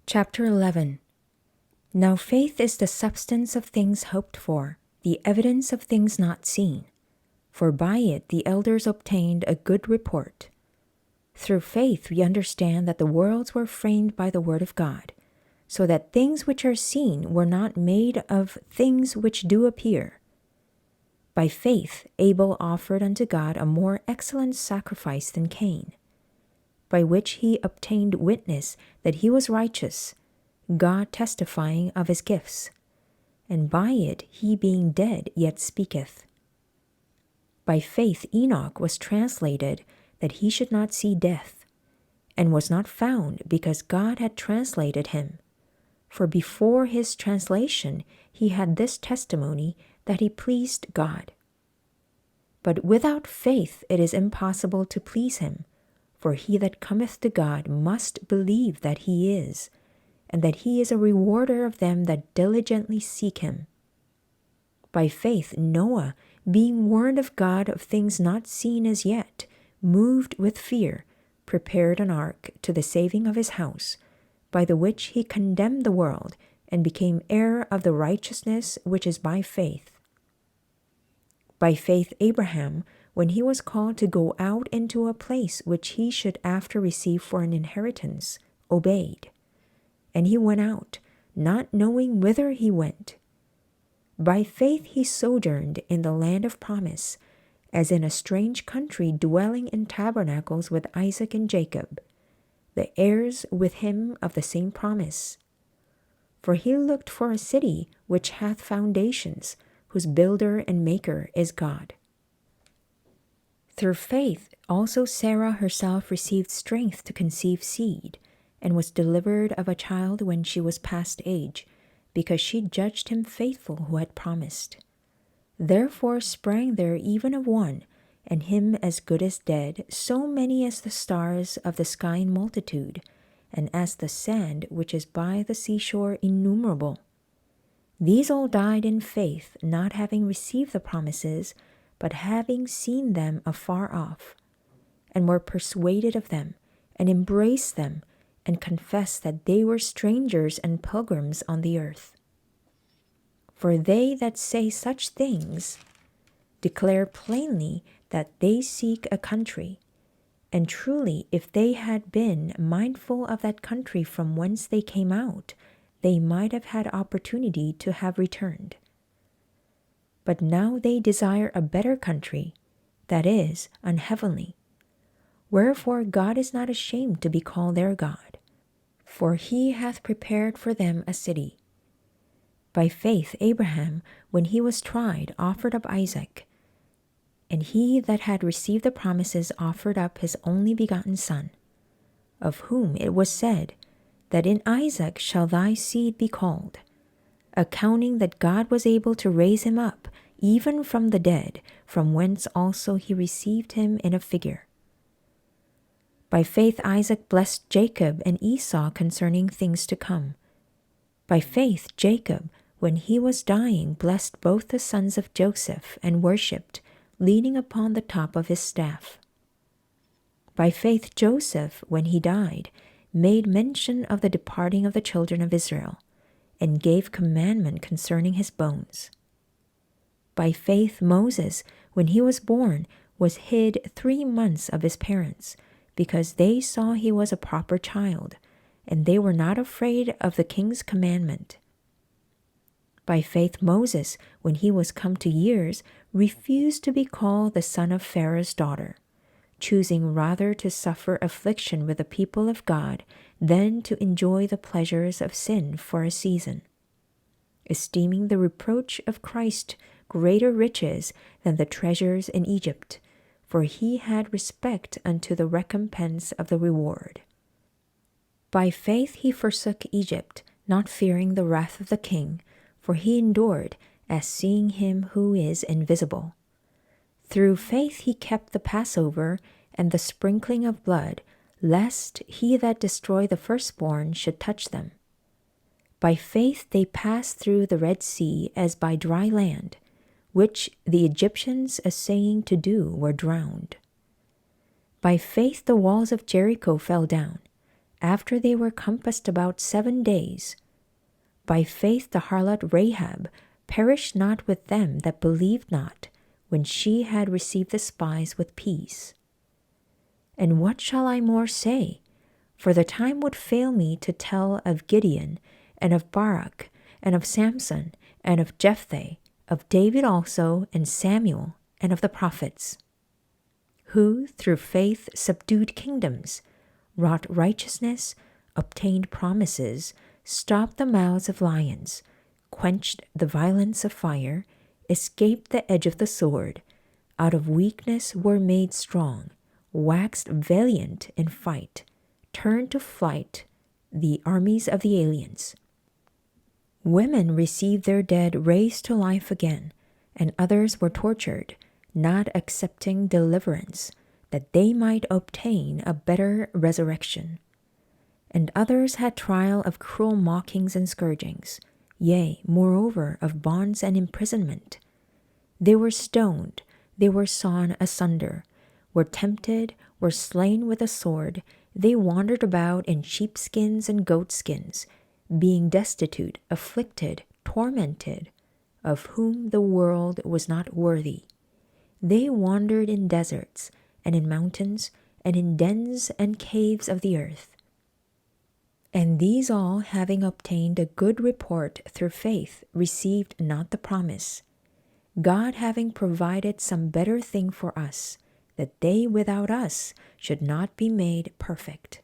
Chapter 11. Now faith is the substance of things hoped for, the evidence of things not seen. For by it the elders obtained a good report. Through faith we understand that the worlds were framed by the word of God, so that things which are seen were not made of things which do appear. By faith Abel offered unto God a more excellent sacrifice than Cain, by which he obtained witness that he was righteous, God testifying of his gifts, and by it he being dead yet speaketh. By faith Enoch was translated that he should not see death, and was not found because God had translated him. For before his translation he had this testimony that he pleased God. But without faith it is impossible to please him, for he that cometh to God must believe that he is, and that he is a rewarder of them that diligently seek him. By faith Noah, being warned of God of things not seen as yet, moved with fear, prepared an ark to the saving of his house, by the which he condemned the world, and became heir of the righteousness which is by faith. By faith Abraham, when he was called to go out into a place which he should after receive for an inheritance, obeyed. And he went out, not knowing whither he went. By faith he sojourned in the land of promise, as in a strange country, dwelling in tabernacles with Isaac and Jacob, the heirs with him of the same promise. For he looked for a city which hath foundations, whose builder and maker is God. Through faith also Sarah herself received strength to conceive seed, and was delivered of a child when she was past age, because she judged him faithful who had promised. Therefore sprang there even of one, and him as good as dead, so many as the stars of the sky in multitude, and as the sand which is by the seashore innumerable. These all died in faith, not having received the promises, but having seen them afar off, and were persuaded of them, and embraced them, and confessed that they were strangers and pilgrims on the earth. For they that say such things declare plainly that they seek a country. And truly, if they had been mindful of that country from whence they came out, they might have had opportunity to have returned. But now they desire a better country, that is, an heavenly. Wherefore God is not ashamed to be called their God, for he hath prepared for them a city. By faith Abraham, when he was tried, offered up Isaac. And he that had received the promises offered up his only begotten son, of whom it was said, that in Isaac shall thy seed be called, accounting that God was able to raise him up, even from the dead, from whence also he received him in a figure. By faith Isaac blessed Jacob and Esau concerning things to come. By faith Jacob, when he was dying, blessed both the sons of Joseph, and worshipped, leaning upon the top of his staff. By faith Joseph, when he died, made mention of the departing of the children of Israel, and gave commandment concerning his bones. By faith Moses, when he was born, was hid 3 months of his parents, because they saw he was a proper child, and they were not afraid of the king's commandment. By faith Moses, when he was come to years, refused to be called the son of Pharaoh's daughter, choosing rather to suffer affliction with the people of God than to enjoy the pleasures of sin for a season, esteeming the reproach of Christ greater riches than the treasures in Egypt, for he had respect unto the recompense of the reward. By faith he forsook Egypt, not fearing the wrath of the king, for he endured, as seeing him who is invisible. Through faith he kept the Passover and the sprinkling of blood, lest he that destroy the firstborn should touch them. By faith they passed through the Red Sea as by dry land, which the Egyptians essaying to do were drowned. By faith the walls of Jericho fell down, after they were compassed about 7 days. By faith the harlot Rahab perished not with them that believed not, when she had received the spies with peace. And what shall I more say? For the time would fail me to tell of Gideon, and of Barak, and of Samson, and of Jephthah, of David also, and Samuel, and of the prophets, who through faith subdued kingdoms, wrought righteousness, obtained promises, stopped the mouths of lions, quenched the violence of fire, escaped the edge of the sword, out of weakness were made strong, waxed valiant in fight, turned to flight the armies of the aliens. Women received their dead raised to life again, and others were tortured, not accepting deliverance, that they might obtain a better resurrection. And others had trial of cruel mockings and scourgings, yea, moreover, of bonds and imprisonment. They were stoned, they were sawn asunder, were tempted, were slain with a sword, they wandered about in sheepskins and goatskins, being destitute, afflicted, tormented, of whom the world was not worthy. They wandered in deserts, and in mountains, and in dens and caves of the earth. And these all, having obtained a good report through faith, received not the promise, God having provided some better thing for us, that they without us should not be made perfect.